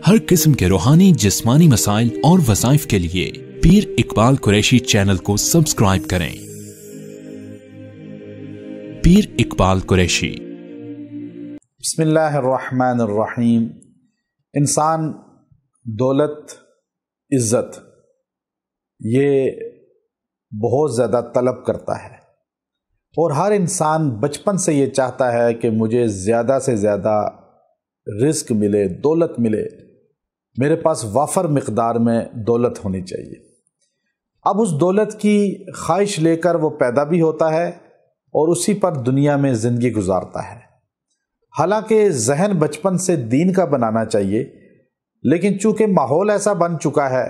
ہر قسم کے روحانی جسمانی مسائل اور وظائف کے لیے پیر اقبال قریشی چینل کو سبسکرائب کریں۔ پیر اقبال قریشی۔ بسم اللہ الرحمن الرحیم۔ انسان دولت، عزت یہ بہت زیادہ طلب کرتا ہے، اور ہر انسان بچپن سے یہ چاہتا ہے کہ مجھے زیادہ سے زیادہ رزق ملے، دولت ملے، میرے پاس وافر مقدار میں دولت ہونی چاہیے۔ اب اس دولت کی خواہش لے کر وہ پیدا بھی ہوتا ہے اور اسی پر دنیا میں زندگی گزارتا ہے۔ حالانکہ ذہن بچپن سے دین کا بنانا چاہیے، لیکن چونکہ ماحول ایسا بن چکا ہے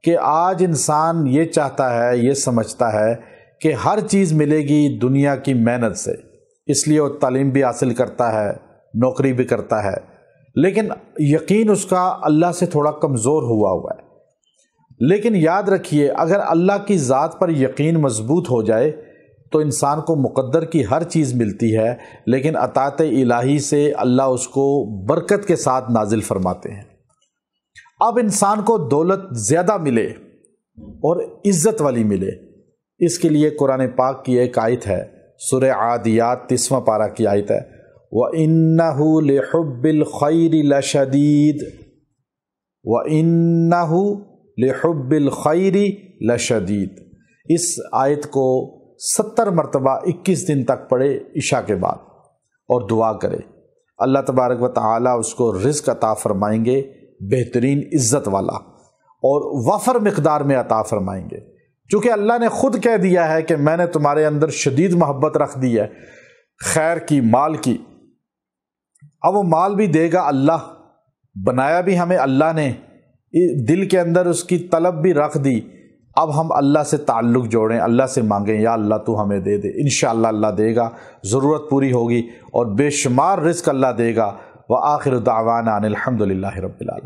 کہ آج انسان یہ چاہتا ہے، یہ سمجھتا ہے کہ ہر چیز ملے گی دنیا کی محنت سے، اس لیے وہ تعلیم بھی حاصل کرتا ہے، نوکری بھی کرتا ہے، لیکن یقین اس کا اللہ سے تھوڑا کمزور ہوا ہے۔ لیکن یاد رکھیے، اگر اللہ کی ذات پر یقین مضبوط ہو جائے تو انسان کو مقدر کی ہر چیز ملتی ہے، لیکن عطاءات الہی سے اللہ اس کو برکت کے ساتھ نازل فرماتے ہیں۔ اب انسان کو دولت زیادہ ملے اور عزت والی ملے، اس کے لیے قرآن پاک کی ایک آیت ہے، سورہ عادیات 30واں پارہ کی آیت ہے، وَإِنَّهُ لِحُبِّ الْخَيْرِ لَشَدِيدٌ وَإِنَّهُ لِحُبِّ الْخَيْرِ لَشَدِيدٌ۔ اس آیت کو 70 مرتبہ 21 دن تک پڑھے عشاء کے بعد، اور دعا کرے، اللہ تبارک و تعالی اس کو رزق عطا فرمائیں گے، بہترین عزت والا اور وافر مقدار میں عطا فرمائیں گے، چونکہ اللہ نے خود کہہ دیا ہے کہ میں نے تمہارے اندر شدید محبت رکھ دی ہے خیر کی، مال کی۔ اب وہ مال بھی دے گا اللہ، بنایا بھی ہمیں اللہ نے، دل کے اندر اس کی طلب بھی رکھ دی۔ اب ہم اللہ سے تعلق جوڑیں، اللہ سے مانگیں، یا اللہ تو ہمیں دے دے، انشاءاللہ اللہ دے گا، ضرورت پوری ہوگی اور بے شمار رزق اللہ دے گا۔ وآخر دعوانا ان الحمد للہ رب العالمین۔